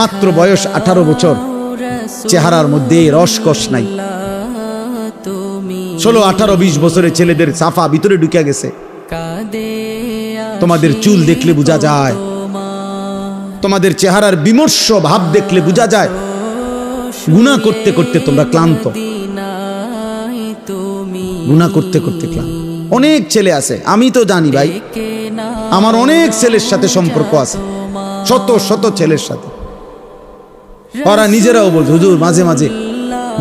মাত্র বয়স 18 বছর, চেহারার মধ্যে রসকস নাই। 16, 18, 20 বছরের ছেলেদের সাফা ভিতরে ঢুকে গেছে। তোমাদের চুল দেখলে বোঝা যায়, তোমাদের চেহারার বিমর্ষ ভাব দেখলে বোঝা যায় গুনাহ করতে করতে তোমরা ক্লান্ত, গুনাহ করতে করতে ক্লান্ত। অনেক ছেলে আছে, আমি তো জানি ভাই, আমার অনেক ছেলের সাথে সম্পর্ক আছে, শত শত ছেলের সাথে। ওরা নিজেরাও বলছে হুজুর মাঝে মাঝে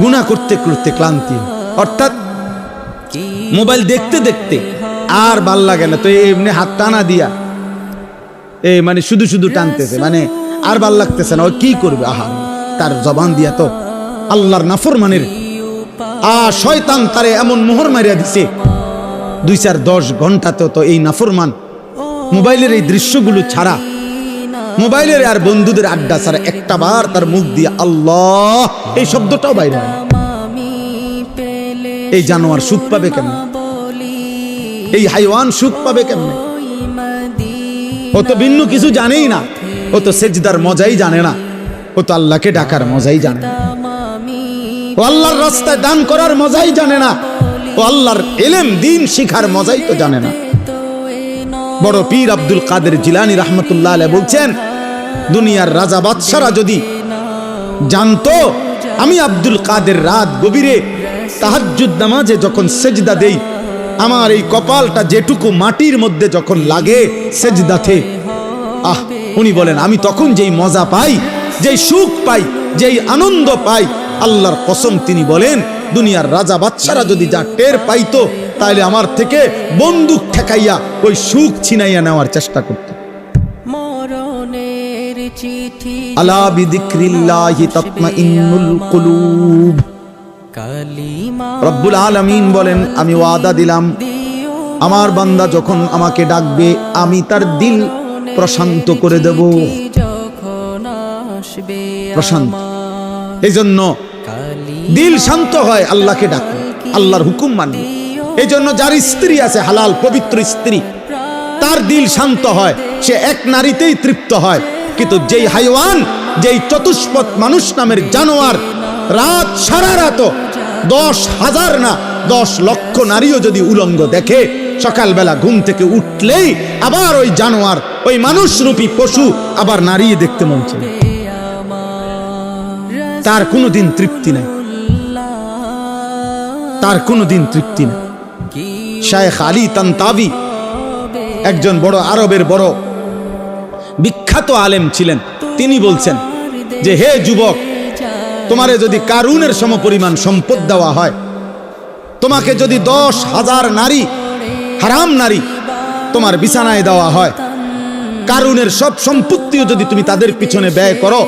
গুনাহ করতে করতে ক্লান্তি, অর্থাৎ মোবাইল দেখতে দেখতে আর ভাল লাগে না, তো এমনি হাত টানা দিয়া মানে শুধু শুধু টানতেছে, মানে আর ভাল লাগতেছে না। ও কি করবে? আহা, তার জবান দিয়া তো আল্লাহর নাফরমানের শয়তান তারে এমন মোহর মারিয়া দিছে, 2-4-10 ঘন্টাতে তো এই নাফরমান মোবাইলের এই দৃশ্যগুলো ছাড়া, মোবাইলের আর বন্ধুদের আড্ডা ছাড়া একটা বার তার মুখ দিয়ে আল্লাহ এই শব্দটাও বাইরে হয়। এই জানোয়ার সুখ পাবে কেমন? এই হাইওয়ান সুখ পাবে কেমন? ও তো ভিন্ন কিছু জানেই না, ও তো সেজদার মজাই জানে না, ও তো আল্লাহকে ডাকার মজাই জানে না, ও আল্লাহর রাস্তায় দান করার মজাই জানে না, ও আল্লাহর ইলম দ্বীন শিখার মজাই তো জানে না। বড় পীর আব্দুল কাদের জিলানী রাহমাতুল্লাহ আলাইহি বলছেন, দুনিয়ার রাজা বাদশারা যদি জানতো আমি আব্দুল কাদের রাত গভীরে তাহাজ্জুদ নামাজে যখন সেজদা দেই, আমার এই কপালটা যেটুকু মাটির মধ্যে যখন লাগে সেজদাতে, উনি বলেন আমি তখন যেই মজা পাই, যেই সুখ পাই, যেই আনন্দ পাই, আল্লাহর কসম তিনি বলেন দুনিয়ার রাজা বাদশারা যদি যা টের পাইতো, তাহলে আমার থেকে বন্দুক ঠেকাইয়া ওই সুখ ছিনাইয়া নেওয়ার চেষ্টা করত। আলা বিযিকরিল্লাহি তাতমাইন্নুল কুলুব। রব্বুল আলামিন বলেন আমি ওয়াদা দিলাম আমার বান্দা যখন আমাকে ডাকবে আমি তার দিল প্রশান্ত করে দেব, প্রশান্ত। এই জন্য দিল শান্ত হয় আল্লাহকে ডাকলে, আল্লাহর হুকুম মানলে। এই জন্য যার স্ত্রী আছে হালাল পবিত্র স্ত্রী, তার দিল শান্ত হয়, সে এক নারীতেই তৃপ্ত হয়। কিন্তু যেই হাইওয়ান, যেই চতুষ্পদ মানুষ নামের জানোয়ার রাত সারা রাত 10,000 না 10 লক্ষ নারীও যদি উলঙ্গ দেখে, সকালবেলা ঘুম থেকে উঠলেই আবার ওই জানোয়ার, ওই মানুষরূপী পশু আবার নারী দেখতে মন চায়, তার কোনোদিন তৃপ্তি নাই, তার কোনোদিন তৃপ্তি নাই। শায়েখ আলী তানতাবি একজন বড় আরবের বড় বিখ্যাত আলেম ছিলেন। তিনি বলছেন যে হে যুবক, তোমারে যদি কারুনের সমপরিমাণ সম্পদ দেওয়া হয়, তোমাকে যদি 10,000 নারী, হারাম নারী তোমার বিছানায় দেওয়া হয়, কারুনের সব সম্পত্তিও যদি তুমি তাদের পিছনে ব্যয় করো,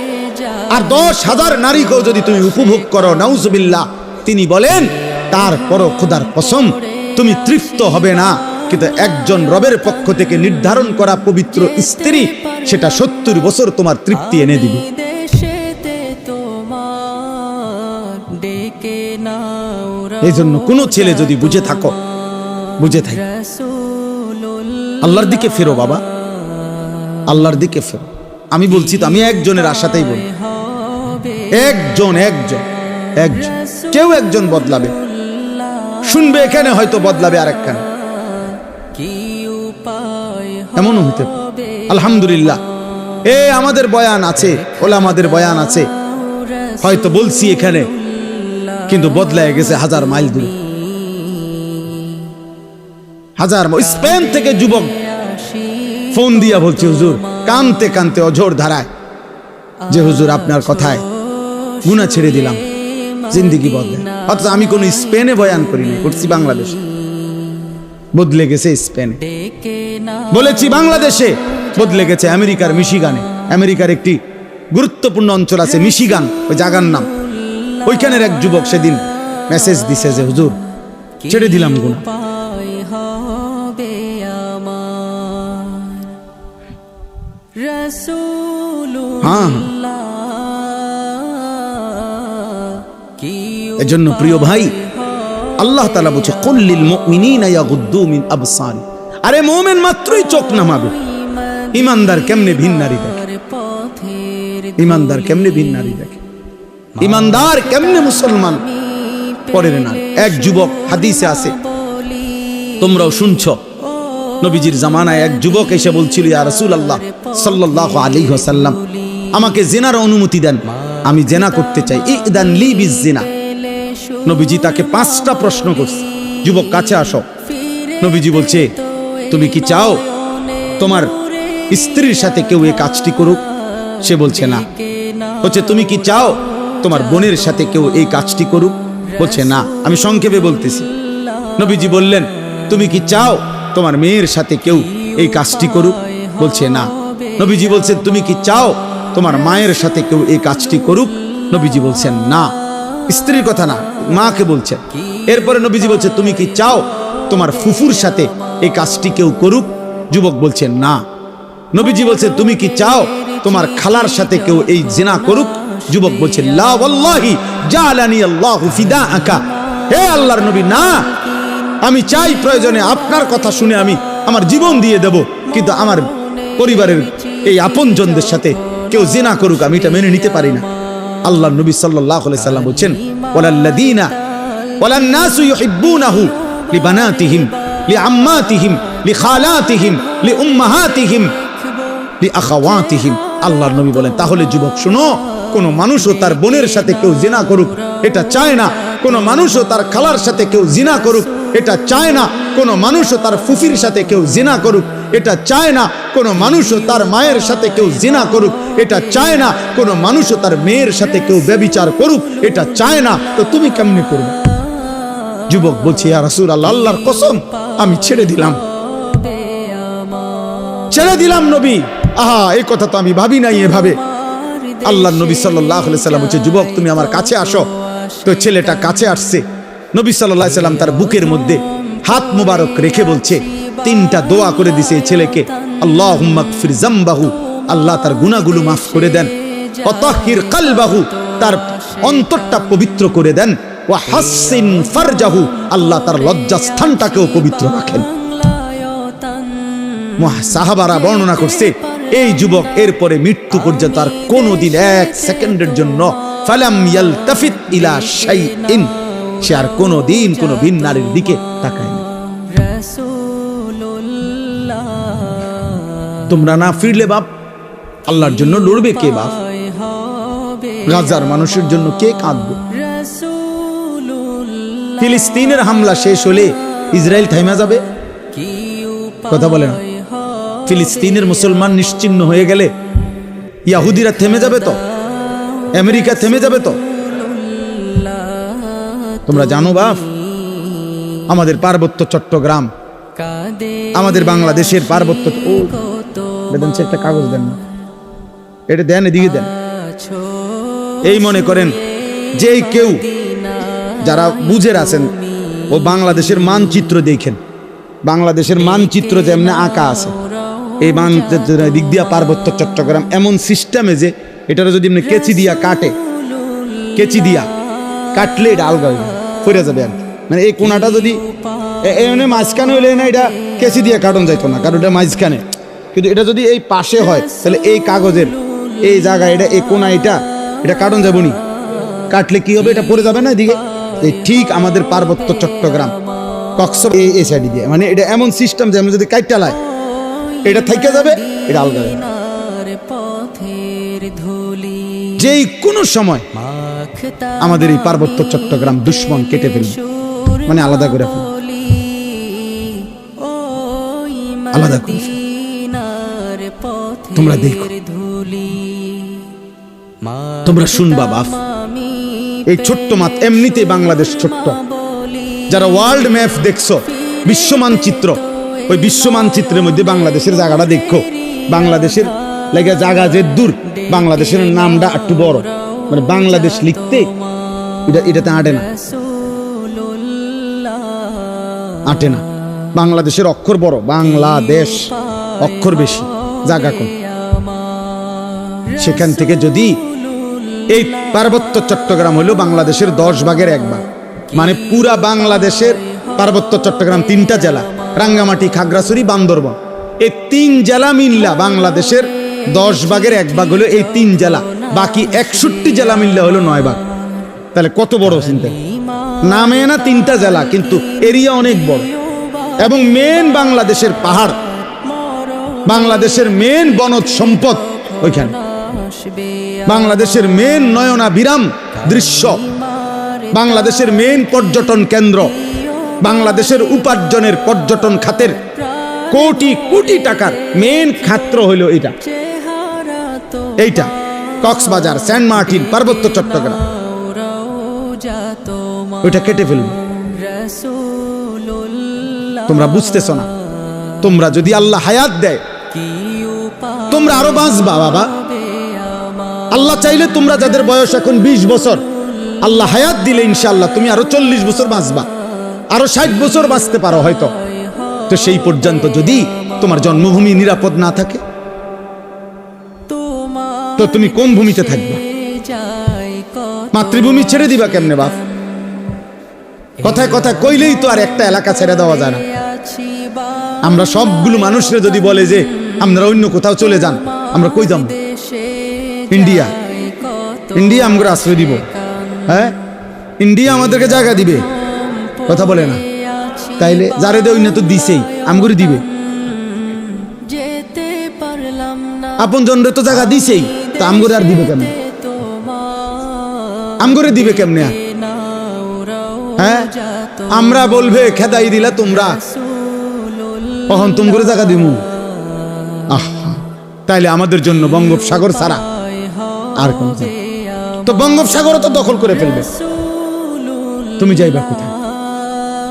আর 10,000 নারীকেও যদি তুমি উপভোগ করো, নাউজুবিল্লাহ, তিনি বলেন তারপরও খোদার কসম তুমি তৃপ্ত হবে না। কিন্তু একজন রবের পক্ষ থেকে নির্ধারণ করা পবিত্র স্ত্রী, সেটা 70 বছর তোমার তৃপ্তি এনে দিবে। এই জন্য কোন ছেলে যদি বুঝে থাকো, বুঝে থাক, আল্লাহর দিকে ফেরো বাবা, আল্লাহর দিকে ফেরো। আমি বলছি তো, আমি একজনের আশাতেই বলি, একজন কেউ একজন বদলাবে, শুনবে এখানে হয়তো বদলাবে আরেকখানে, এমনও হতে পারে। আলহামদুলিল্লাহ আমাদের বয়ান আছে, ওলামাদের বয়ান আছে, হয়তো বলছি এখানে, কিন্তু বদলায় গেছে 1000 মাইল দূরে, 1000 মাইল। স্পেন থেকে যুবক ফোন দিয়া বলছে হুজুর, কানতে কানতে অঝোর ধারায়, যে হুজুর আপনার কথায় গুনাহ ছেড়ে দিলাম, জিন্দেগি বদলে। অথচ আমি কোন স্পেনে বয়ান করিনি, করছি বাংলাদেশে, বদলে গেছে স্পেনে। বলেছি বাংলাদেশে, বদলে গেছে আমেরিকার মিশিগানে। আমেরিকার একটি গুরুত্বপূর্ণ অঞ্চল আছে মিশিগান, ওই জায়গার নাম। ওইখানের এক যুবক সেদিন মেসেজ দিছে যে হুজুর ছেড়ে দিলাম গুনাহ। হ্যাঁ, এজন্য প্রিয় ভাই, আল্লাহ তাআলা বলছে কুল্লিল মুমিনিনা ইয়াগুদ্দু মিন আবসারি। আরে মুমিন মাত্রই চোখ নামাবে, ঈমানদার কেমনে ভিন নারী দেখে? ইমানদার কেমনে ভিন নারী দেখে, ইমানদার কেমনে মুসলমান পরের না। এক যুবক, হাদিসে আছে, তোমরাও শুনছ, নবীজির জামানায় এক যুবক এসে বলছিল, ইয়া রাসূলুল্লাহ সাল্লাল্লাহু আলাইহি ওয়াসাল্লাম, আমাকে জিনার অনুমতি দেন, আমি জিনা করতে চাই, ইদান লি বিজিনা। নবীজি তাকে 5টা প্রশ্ন করছে, যুবক কাছে আসো। নবীজি বলছে, তুমি কি চাও তোমার স্ত্রীর সাথে কেউ এই কাজটি করুক? সে বলছে না। বলছে, তুমি কি চাও তোমার বোনের সাথে কেউ এই কাজটি করুক? বলছে না। আমি সংক্ষেপে বলতেছি। নবীজি বললেন, তুমি কি চাও তোমার মেয়ের সাথে কেউ এই কাজটি করুক? বলছে না। নবীজি বলছেন, তুমি কি চাও তোমার মায়ের সাথে কেউ এই কাজটি করুক? নবীজি বলছেন না। স্ত্রীর কথা না, মাকে বলছেন। এরপরে নবীজি বলছে, তুমি কি চাও তোমার ফুফুর সাথে এই কাজটি কেউ করুক? যুবক বলছেন না। নবীজি বলছে, তুমি কি চাও তোমার খালার সাথে কেউ এই জিনা করুক? যুবক বলছে, লা ওয়াল্লাহি জালানি আল্লাহু ফিদাআকা। হে আল্লাহর নবী, না, আমি চাই প্রয়োজনে আপনার কথা শুনে আমি আমার জীবন দিয়ে দেব, কিন্তু আমার পরিবারের এই আপনজনদের সাথে কেউ জিনা করুক আমি এটা মেনে নিতে পারি না। আল্লাহর নবী সাল্লাল্লাহু আলাইহি সাল্লাম বলেন, ওয়ালাল্লাযীনা ওয়ালান নাসু ইউহিব্বুনাহু লিবানাতিহিম লিআম্মাতিহিম লিখালাতিহিম লিউম্মাহাতিহিম লিআখাওয়াতিহিম। আল্লাহর নবী বলেন, তাহলে যুবক শুনো, কোন মানুষও তার বোনের সাথে কেউ জিনা করুক এটা চায় না, কোন মানুষও তার খালার সাথে কেউ জিনা করুক এটা চায় না, কোন মানুষও তার ফুফির সাথে কেউ জিনা করুক এটা চায় না, কোন মানুষও তার মায়ের সাথে কেউ জিনা করুক এটা চায় না, কোন মানুষও তার মেয়ের সাথে কেউ ব্যভিচার করুক এটা চায় না। তো তুমি কেমনে করবে? যুবক বলছে, ইয়া রাসূলুল্লাহ, আল্লাহর কসম আমি ছেড়ে দিলাম, ছেড়ে দিলাম নবী। আহা, এই কথা তো আমি ভাবি নাই এভাবে। আল্লাহর নবী সাল্লাল্লাহু আলাইহি সাল্লাম বলছে, যুবক তুমি আমার কাছে আসো। তো ছেলেটা কাছে আসছে। নবী সাল্লাল্লাহু আলাইহি সাল্লাম তার বুকের মধ্যে হাত মুবারক রেখে বলছে, 3টা দোয়া করে দিছে এই ছেলেকে। আল্লাহুম্মা গফির যামবাহু, আল্লাহ তার গুনাহগুলো মাফ করে দেন। ওয়া তাহহির কলবাহু, তার অন্তরটা পবিত্র করে দেন। ওয়া হাসসিন ফারজাহু, আল্লাহ তার লজ্জাস্থানটাকেও পবিত্র রাখেন। সাহাবারা বর্ণনা করছে, এই যুবক এরপরে মৃত্যু পর্যন্ত আর কোনোদিন 1 সেকেন্ডের জন্য ফালাম ইয়ালতাফিত ইলা শাইইন, সে আর কোনোদিন কোনো ভিন নারীর দিকে তাকায় না। তোমরা না ফিরলে বাপ, আল্লাহর জন্য লড়বে কে বাপ? গাজার মানুষের জন্য কে কাঁদবে? ফিলিস্তিনের হামলা শেষ হলে ইসরায়েল থাইমা যাবে? কথা বলে না। ফিলিস্তিনের মুসলমান নিশ্চিহ্ন হয়ে গেলে ইহুদিরা থেমে যাবে তো? আমেরিকা থেমে যাবে তো? তোমরা জানো বাপ, আমাদের পার্বত্য চট্টগ্রাম, আমাদের বাংলাদেশের পার্বত্য, ও দেন একটা কাগজ দেন না, এটা দেন, এদিকে দেন। এই মনে করেন যে কেউ যারা বুঝের আছেন, ও বাংলাদেশের মানচিত্র দেখেন, বাংলাদেশের মানচিত্র যেমন আঁকা আছে, এই মানচিত্র দিক দিয়া পার্বত্য চট্টগ্রাম এমন সিস্টেমে যে এটার যদি এমনি কেচি দিয়া কাটে, কেচি দিয়া কাটলে এটা আলগা ফিরে যাবে আর কি। মানে এই কোনাটা যদি এমনি মাঝখানে হইলে না, এটা কেচি দিয়ে কাটন যাইতো না, কারণ এটা মাঝখানে। কিন্তু এটা যদি এই পাশে হয়, তাহলে এই কাগজের এই জায়গা, এটা এই কোনা, এটা কাটন যাবো নি, কাটলে কি হবে? এটা পড়ে যাবে না এদিকে। এই ঠিক আমাদের পার্বত্য চট্টগ্রাম কক্সবাজার এই সাইড দিয়ে, মানে এটা এমন সিস্টেম যে আমরা যদি কাটটা লাই এটা থাইকা যাবে, এটা আলগা যাবে। যেই কোনো সময় আমাদের এই পার্বত্য চট্টগ্রাম দুশ্মন কেটে ফেলবে, মানে আলাদা করে ফেলবে, আলাদা করে ফেলবে। তোমরা দেখো, তোমরা শুনবা বাপ, এই ছোট্ট মাত এমনিতে বাংলাদেশ ছোট্ট। যারা ওয়ার্ল্ড ম্যাপ দেখছো, বিশ্ব মানচিত্র, ওই বিশ্ব মানচিত্রের মধ্যে বাংলাদেশের জায়গাটা দেখো। বাংলাদেশের লাগে জায়গা যে দূর, বাংলাদেশের নামটা একটু বড়, মানে বাংলাদেশ লিখতে এটাতে আটে না, আটে না। বাংলাদেশের অক্ষর বড়, বাংলাদেশ অক্ষর বেশি, জায়গা কম। সেখান থেকে যদি এই পার্বত্য চট্টগ্রাম হলো বাংলাদেশের 10 ভাগের 1 ভাগ, মানে পুরা বাংলাদেশের পার্বত্য চট্টগ্রাম 3টা জেলা, রাঙ্গামাটি, খাগড়াছড়ি, বান্দরবান, এই 3 জেলা মিল্লা বাংলাদেশের 10 ভাগের 1 ভাগ হলো এই 3 জেলা। বাকি 61 জেলা মিললে হলো 9 ভাগ। তাহলে কত বড় চিন্তা, নামে না 3টা জেলা কিন্তু এরিয়া অনেক বড়, এবং মেন বাংলাদেশের পাহাড়, বাংলাদেশের মেন বনজ সম্পদ ওইখানে, বাংলাদেশের মেন নয়নাভিরাম দৃশ্য, বাংলাদেশের মেন পর্যটন কেন্দ্র, বাংলাদেশের উপার্জনের পর্যটন খাতের কোটি কোটি টাকার মেন ক্ষেত্র হইল এইটা কক্সবাজার, সেন্ট মার্টিন, পার্বত্য চট্টগ্রাম। ওইটা কেটে ফেলবে। তোমরা বুঝতেছো না, তোমরা যদি আল্লাহ হায়াত দেয় তোমরা আরো বাঁচবা বাবা। আল্লাহ চাইলে তোমরা যাদের বয়স এখন 20 বছর, আল্লাহ হায়াত দিলে ইনশাআল্লাহ তুমি আরো 40 বছর বাঁচবা, আরো 60 বছর বাঁচতে পারো হয়তো। তো সেই পর্যন্ত যদি তোমার জন্মভূমি নিরাপদ না থাকে তো তুমি কোন ভূমিতে থাকবা? মাতৃভূমি ছেড়ে দিবা কেমনে বাপ? কথায় কথায় কইলেই তো আর একটা এলাকা ছেড়ে দেওয়া যায় না। আমরা সবগুলো মানুষরা যদি বলে যে আমরা অন্য কোথাও চলে যান, আমরা কই যাব? ইন্ডিয়া, ইন্ডিয়া আমাকে আশ্রয় দিব? হ্যাঁ, ইন্ডিয়া আমাদেরকে জায়গা দিবে? কথা বলে না। তাইলে যারে দেয় না তো দিছেই, আমগুরি দিবে। আপন জনরে তো জায়গা দিছেই, তা আমগুরি আর দিবে কেমনে? আমগুরি দিবে কেমনে? হ্যাঁ, আমরা বলবে খেদাই দিলা তোমরা, কখন তুমি করে জায়গা দিমু? তাইলে আমাদের জন্য বঙ্গোপসাগর ছাড়া আর কোন, তো বঙ্গোপসাগর তো দখল করে ফেলবে, তুমি যাইবা কোথায়?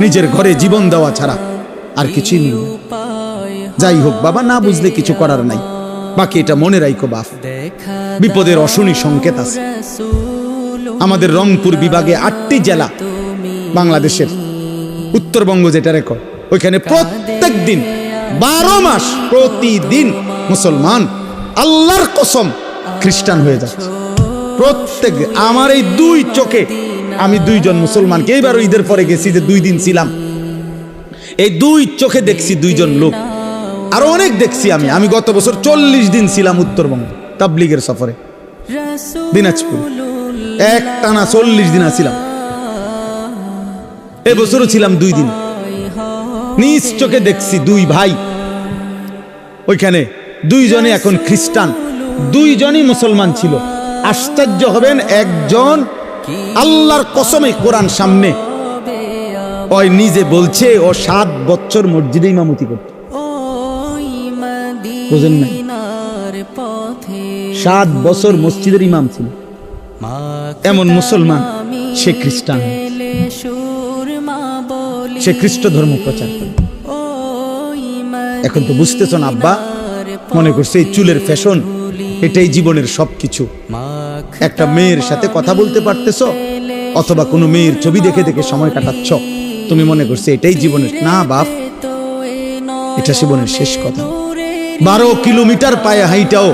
নিজের ঘরে জীবন দেওয়া ছাড়া আর কিছুই নেই। যাই হোক বাবা, না বুঝলে কিছু করার নাই। বাকি এটা মনে রাখো বাপ, বিপদের অশনি সংকেত আছে। আমাদের রংপুর বিভাগে 8টি জেলা বাংলাদেশের, উত্তরবঙ্গ যেটা রেকর্ড, ওইখানে প্রত্যেক দিন 12 মাস প্রতিদিন মুসলমান আল্লাহর কসম খ্রিস্টান হয়ে যাচ্ছে। প্রত্যেক, আমার এই 2 চোখে আমি 2 জন মুসলমানকে, এইবার ঈদের পরে গেছি যে 2 দিন ছিলাম, এই 2 চোখে দেখছি 2 জন লোক। আরো অনেক দেখছি আমি গত বছর 40 দিন ছিলাম উত্তরবঙ্গ তাবলীগের সফরে, দিনাজপুর এক টানা 40 দিন ছিলাম। এবছরও ছিলাম 2 দিন। নিজ চোখে দেখছি 2 ভাই ওইখানে, 2 জনে এখন খ্রিস্টান, 2 জনই মুসলমান ছিল। আশ্চর্য হবেন, একজন আল্লাহর কসমে কোরআন সামনে ওই নিজে বলছে ও 7 বছর মসজিদে ইমামতি করত। বুঝেন না? 7 বছর মসজিদের ইমাম ছিল। এমন মুসলমান সে খ্রিস্টান, সে খ্রিস্ট ধর্ম প্রচার করে। এখন তো বুঝতেছ না আব্বা, মনে করছে এই চুলের ফ্যাশন এটাই জীবনের সবকিছু। একটা মেয়ের সাথে কথা বলতে পারতেছ, অথবা কোনো মেয়ের ছবি দেখে দেখে সময় কাটাচ্ছ, তুমি মনে করছে এটাই জীবনের। না বাপ, এটা জীবনের শেষ কথা। 12 কিলোমিটার পায়ে হাইটাও,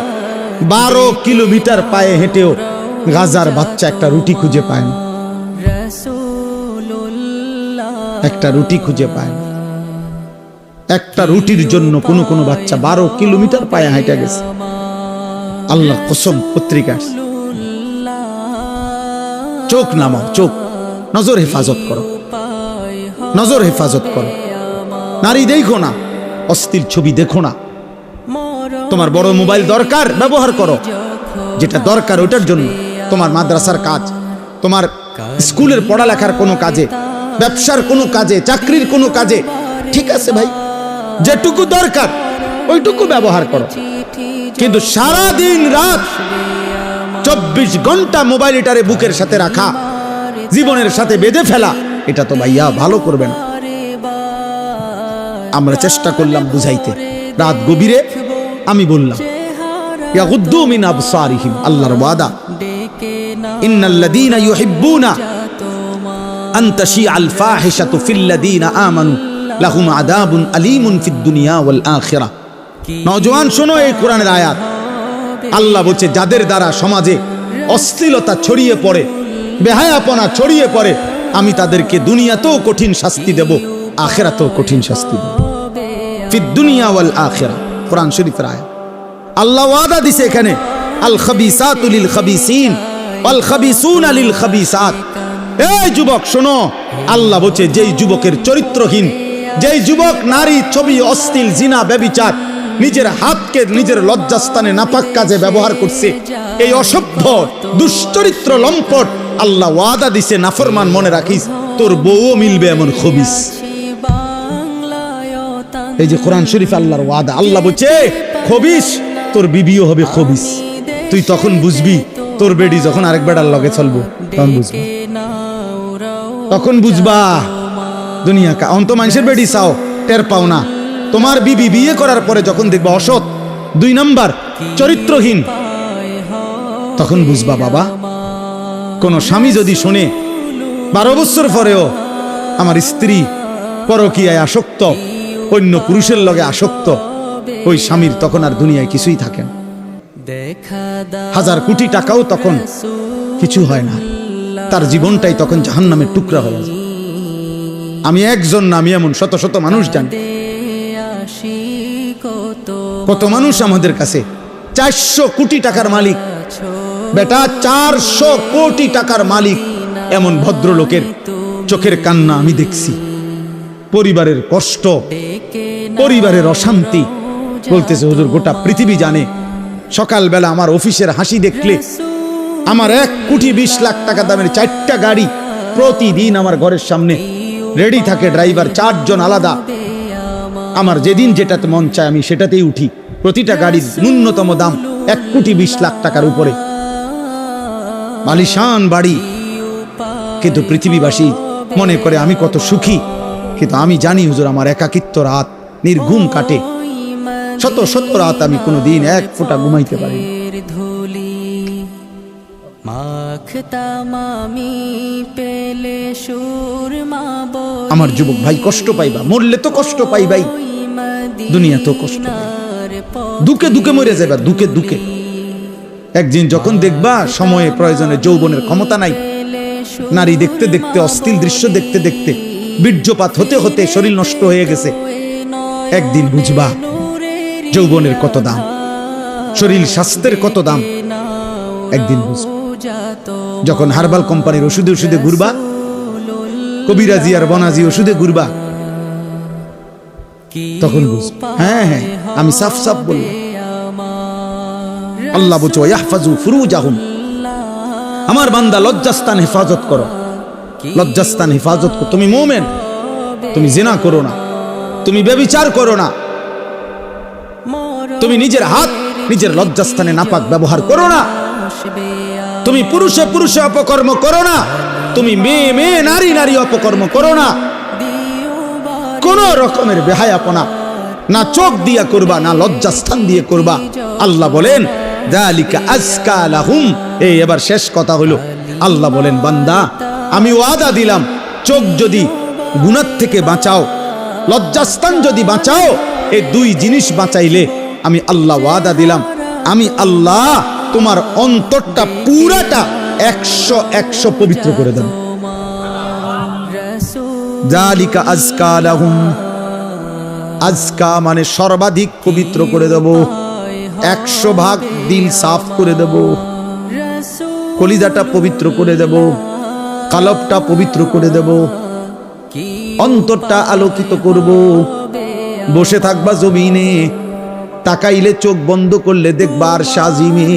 12 কিলোমিটার পায়ে হেঁটেও গাজার বাচ্চা একটা রুটি খুঁজে পায় না, একটা রুটি খুঁজে পায় না। একটা রুটির জন্য কোনো কোনো বাচ্চা 12 কিলোমিটার পায়ে হাইটা গেছে। আল্লাহ কসম, পত্রিকা চোখ নামাও, চোখ, নজর হেফাজত করো, নজর হেফাজত করো। নারী দেখো না, অশ্লীল ছবি দেখো না। তোমার বড় মোবাইল দরকার, ব্যবহার করো, যেটা দরকার ওটার জন্য। তোমার মাদ্রাসার কাজ, তোমার স্কুলের পড়ালেখার কোনো কাজে, ব্যবসার কোনো কাজে, চাকরির কোনো কাজে, ঠিক আছে ভাই, যেটুকু দরকার ওইটুকু ব্যবহার করো। কিন্তু সারা দিন রাত 24 ঘন্টা মোবাইলটারে বুকের সাথে রাখা, জীবনের সাথে বেঁধে ফেলা, এটা তো ভাইয়া ভালো করবে না। আমরা চেষ্টা করলাম বুঝাইতে, রাত গভীরে আমি বললাম ইয়াগুদ্দু মিন আবসারিহিম, আল্লাহর ওয়াদা, ইন্নাল্লাযীনা ইউহিব্বুনা আন তাশিআল ফাহিশাতু ফিল্লাযীনা আমানু লাহুম আযাবুন আলীমুন ফিদ দুনিয়া ওয়াল আখিরাহ। নওজোয়ান শোনো এই কোরআনের আয়াত। আল্লাহ বলছে যাদের দ্বারা সমাজে অশ্লীলতা ছড়িয়ে পড়ে, বেহায়াপনা ছড়িয়ে পড়ে, আমি তাদেরকে দুনিয়াতেও কঠিন শাস্তি দেব, আখিরাতেও কঠিন শাস্তি দেব। ফিদ দুনিয়া ওয়াল আখিরাহ, কোরআন শরীফের আয়াত। আল্লাহ ওয়াদা দিছে এখানে আল খাবিসাতু লিল খাবিসিন ওয়াল খাবিসুনা লিল খাবিসাত। এই যুবক শোনো, আল্লাহ বলছে যেই যুবকের চরিত্রহীন, যেই যুবক নারী, ছবি, অশ্লীল, জিনা, ব্যভিচার, নিজের হাতকে নিজের লজ্জাস্থানে নাপাক কাজে ব্যবহার করছে, এই অসভ্য দুশ্চরিত্র লম্পট, আল্লাহ ওয়াদা দিছে নাফরমান, মনে রাখিস তোর বউও মিলবে এমন খবিস। এই যে কোরআন শরীফ আল্লাহর ওয়াদা, আল্লাহ বলছে খবিস, তোর বিবিও হবে খবিস। তুই তখন বুঝবি, তোর বেডি যখন আরেক বেড়ার লগে চলবো তখন বুঝবি, তখন বুঝবা দুনিয়া কা অন্ত মানুষের বেডি চাও, টের পাও না। তোমার বিবি বিয়ে করার পরে যখন দেখবা অসৎ, 2 নাম্বার চরিত্রহীন, তখন বুঝবা বাবা। কোন স্বামী যদি শোনে 12 বছর পরেও আমার স্ত্রী পরকীয়ায় আসক্ত, অন্য পুরুষের লগে আসক্ত, ওই স্বামীর তখন আর দুনিয়ায় কিছুই থাকে না। 1000 কোটি টাকাও তখন কিছু হয় না, তার জীবনটাই তখন জাহান্নামের টুকরা হয়ে যায়। আমি একজন না, আমি এমন শত শত মানুষ জানি। কত মানুষ আমাদের কাছে 400 কোটি টাকার মালিক, বেটা 400 কোটি টাকার মালিক, এমন ভদ্রলোকের চোখের কান্না আমি দেখছি। পরিবারের কষ্ট, পরিবারের অশান্তি, বলতেছে হুজুর গোটা পৃথিবী জানে। সকালবেলা আমার অফিসের হাসি দেখলে, আমার 1 কোটি 20 লাখ টাকা দামের 4টা গাড়ি প্রতিদিন আমার ঘরের সামনে রেডি থাকে, ড্রাইভার 4 জন আলাদা। আমার যেদিন যেটাতে মন চায় আমি সেটাতেই উঠি। প্রতিটা গাড়ির ন্যূনতম দাম 1 কোটি 20 লাখ টাকার উপরে, মালিশান বাড়ি। কিন্তু পৃথিবীবাসী মনে করে আমি কত সুখী, কিন্তু আমি জানি হুজুর আমার একাকিত্ব রাত নির্ঘুম কাটে। শত শত রাত আমি কোনোদিন 1 ফোঁটা ঘুমাইতে পারি। আমার যুবক ভাই কষ্ট পাইবা, মরলে তো কষ্ট পাইবাই, দুনিয়া তো কষ্ট, দুঃখে দুঃখে মরে যাবা, দুঃখে দুঃখে। একদিন যখন দেখবা সময়ে প্রয়োজনে যৌবনের ক্ষমতা নাই, নারী দেখতে দেখতে, অশ্লীল দৃশ্য দেখতে দেখতে, বীর্যপাত হতে হতে শরীর নষ্ট হয়ে গেছে, একদিন বুঝবা যৌবনের কত দাম, শরীর স্বাস্থ্যের কত দাম, একদিন বুঝবা। যখন হার্বাল কোম্পানির ওষুধে ওষুধে ঘুরবা, কবিরাজি আর বনাজি ওষুধে ঘুরবা, তখন বুঝবা। হ্যাঁ হ্যাঁ, আমি সাফ সাফ বললাম। আল্লাহ বলছে ইয়াহফাজু ফুরুজাহুম, আমার বান্দা লজ্জাস্থান হেফাজত করো, লজ্জাস্থান হেফাজত করো। তুমি মুমিন, তুমি জিনা করো না, তুমি ব্যভিচার করো না, তুমি নিজের হাত নিজের লজ্জাস্থানে নাপাক ব্যবহার করো না, তুমি পুরুষে পুরুষে অপকর্ম করো না, তুমি মেয়ে মেয়ে নারী নারী অপকর্ম করো না, কোন রকমের বেহায়াপনা না চোখ দিয়া করবা, না লজ্জাস্থান দিয়ে করবা। আল্লাহ বলেন যালিকা আজকা লাহুম। এই এবার শেষ কথা হলো, আল্লাহ বলেন বান্দা আমি ওয়াদা দিলাম, চোখ যদি গুনাহ থেকে বাঁচাও, লজ্জাস্থান যদি বাঁচাও, এই 2 জিনিস বাঁচাইলে আমি আল্লাহ ওয়াদা দিলাম, আমি আল্লাহ তোমার অন্তরটা পুরাটা 100 পবিত্র করে দেব। যালিকা আজকা লাহুম, আজকা মানে সর্বাধিক পবিত্র করে দেব, 100 ভাগ দিল সাফ করে দেব, কলিজাটা পবিত্র করে দেব, কালবটা পবিত্র করে দেব, অন্তরটা আলোকিত করব। বসে থাকবা জমিনে, তাকাইলে চোখ বন্ধ করলে দেখবা আর সাজিমে,